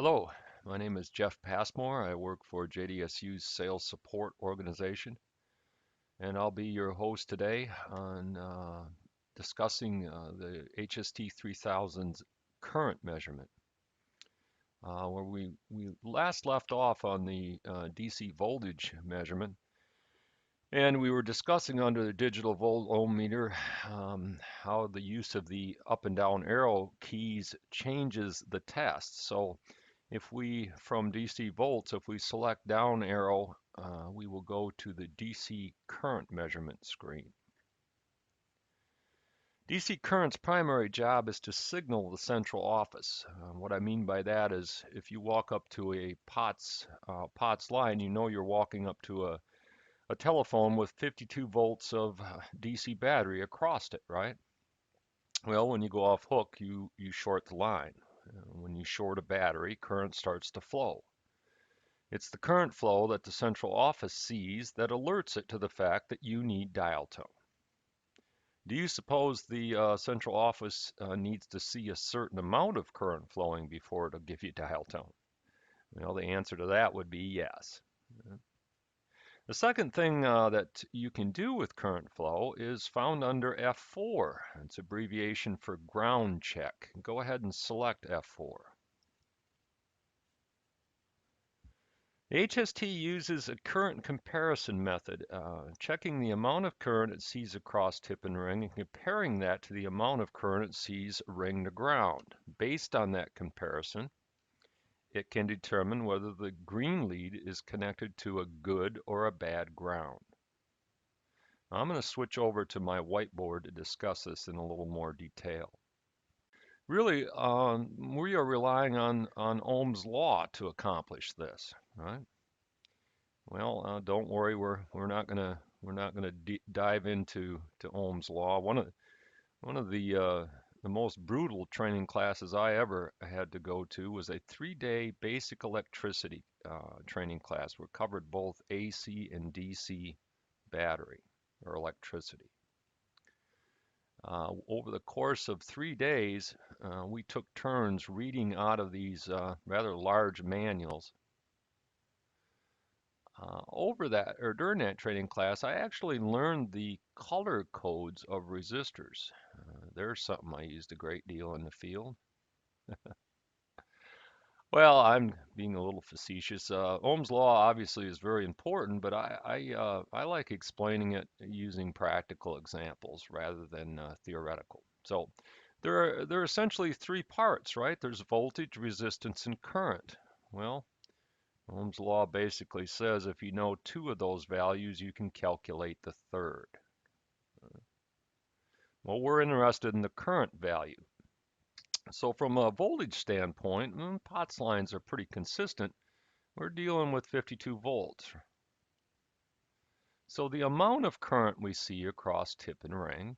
Hello, my name is Jeff Passmore. I work for JDSU's sales support organization, and I'll be your host today on discussing the HST 3000's current measurement, where we last left off on the DC voltage measurement, and we were discussing under the digital volt ohm meter how the use of the up and down arrow keys changes the test. So if we, from DC volts, if we select down arrow, we will go to the DC current measurement screen. DC current's primary job is to signal the central office. What I mean by that is if you walk up to a POTS line, you know you're walking up to a telephone with 52 volts of DC battery across it, right? Well, when you go off hook, you short the line. When you short a battery, current starts to flow. It's the current flow that the central office sees that alerts it to the fact that you need dial tone. Do you suppose the central office needs to see a certain amount of current flowing before it'll give you dial tone? Well, the answer to that would be yes. The second thing that you can do with current flow is found under F4. It's abbreviation for ground check. Go ahead and select F4. The HST uses a current comparison method, checking the amount of current it sees across tip and ring and comparing that to the amount of current it sees ring to ground. Based on that comparison, it can determine whether the green lead is connected to a good or a bad ground. I'm going to switch over to my whiteboard to discuss this in a little more detail. Really, we are relying on Ohm's Law to accomplish this, right? Well, don't worry, we're not gonna dive into Ohm's law. One of the most brutal training classes I ever had to go to was a 3-day basic electricity training class. We covered both AC and DC battery or electricity. Over the course of 3 days, we took turns reading out of these rather large manuals. Over that, or during that training class, I actually learned the color codes of resistors. There's something I used a great deal in the field. Well, I'm being a little facetious. Ohm's law obviously is very important, but I like explaining it using practical examples rather than theoretical. So there are essentially three parts, right? There's voltage, resistance, and current. Well, Ohm's law basically says if you know two of those values, you can calculate the third. Well, we're interested in the current value. So from a voltage standpoint, POTS lines are pretty consistent. We're dealing with 52 volts. So the amount of current we see across tip and ring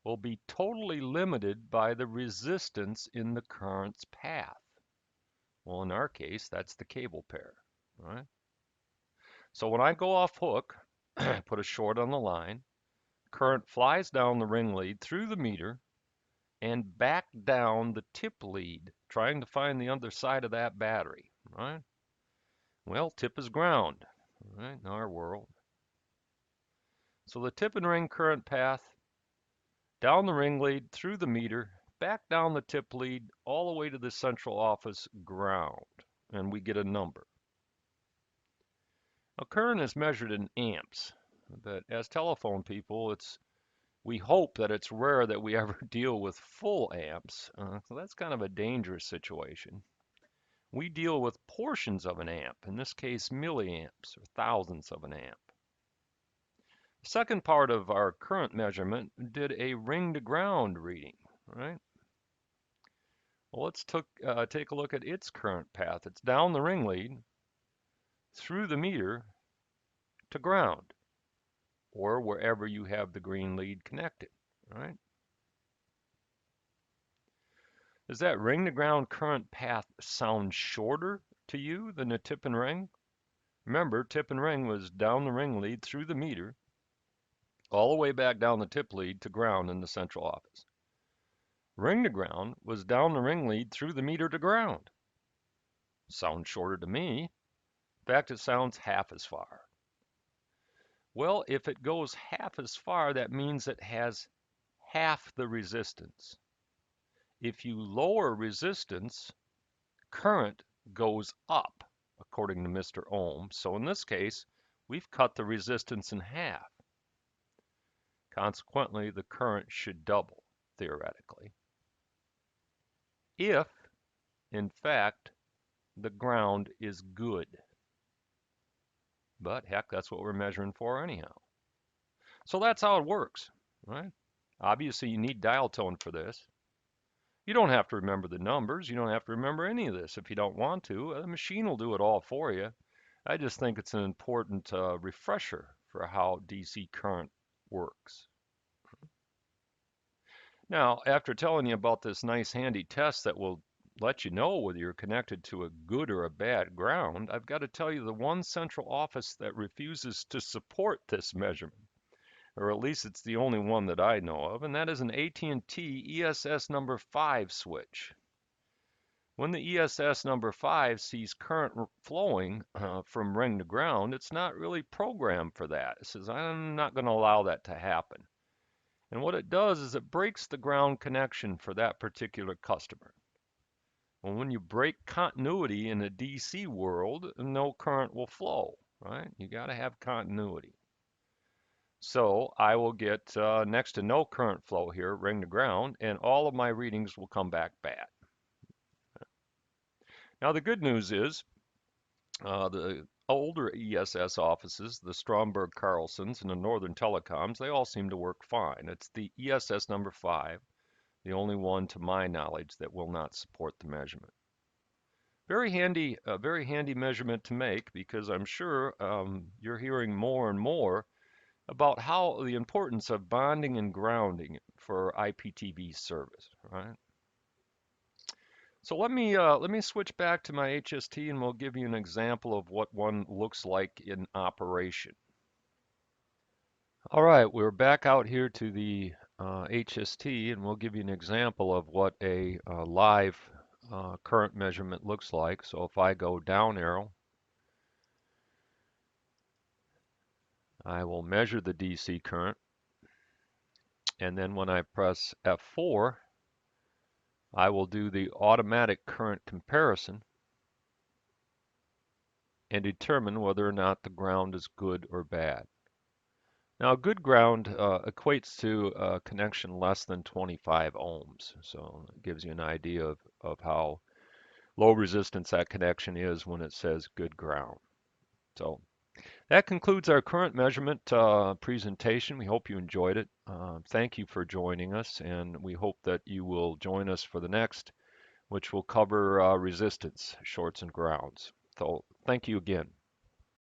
will be totally limited by the resistance in the current's path. Well, in our case, that's the cable pair, right? So when I go off hook, put a short on the line, current flies down the ring lead through the meter and back down the tip lead, trying to find the other side of that battery, right? Well, tip is ground, right, in our world. So the tip and ring current path, down the ring lead, through the meter, back down the tip lead, all the way to the central office ground, and we get a number. Now, current is measured in amps, but as telephone people, we hope that it's rare that we ever deal with full amps, so that's kind of a dangerous situation. We deal with portions of an amp, in this case milliamps or thousandths of an amp. The second part of our current measurement did a ring to ground reading, right? Well, let's take a look at its current path. It's down the ring lead, through the meter to ground, or wherever you have the green lead connected, right? Does that ring to ground current path sound shorter to you than the tip and ring? Remember, tip and ring was down the ring lead through the meter, all the way back down the tip lead to ground in the central office. Ring to ground was down the ring lead through the meter to ground. Sounds shorter to me. In fact, it sounds half as far. Well, if it goes half as far, that means it has half the resistance. If you lower resistance, current goes up, according to Mr. Ohm. So in this case, we've cut the resistance in half. Consequently, the current should double, theoretically, if, in fact, the ground is good. But heck, that's what we're measuring for anyhow. So that's how it works, right? Obviously, you need dial tone for this. You don't have to remember the numbers. You don't have to remember any of this if you don't want to. The machine will do it all for you. I just think it's an important refresher for how DC current works. Now, after telling you about this nice handy test that will let you know whether you're connected to a good or a bad ground, I've got to tell you the one central office that refuses to support this measurement, or at least it's the only one that I know of, and that is an AT&T ESS number 5 switch. When the ESS number 5 sees current flowing from ring to ground, it's not really programmed for that. It says, I'm not going to allow that to happen. And what it does is it breaks the ground connection for that particular customer. Well, when you break continuity in a DC world, no current will flow, right? You got to have continuity. So I will get next to no current flow here, ring to ground, and all of my readings will come back bad. Now the good news is the older ESS offices, the Stromberg Carlsons and the Northern Telecoms, they all seem to work fine. It's the ESS number 5, the only one to my knowledge that will not support the measurement. Very handy measurement to make because I'm sure you're hearing more and more about how the importance of bonding and grounding for IPTV service, right? So let me switch back to my HST and we'll give you an example of what one looks like in operation. All right, we're back out here to the HST and we'll give you an example of what a live current measurement looks like. So if I go down arrow, I will measure the DC current, and then when I press F4, I will do the automatic current comparison and determine whether or not the ground is good or bad. Now, good ground equates to a connection less than 25 ohms, so it gives you an idea of how low resistance that connection is when it says good ground. So that concludes our current measurement presentation. We hope you enjoyed it. Thank you for joining us, and we hope that you will join us for the next, which will cover resistance, shorts, and grounds. So thank you again.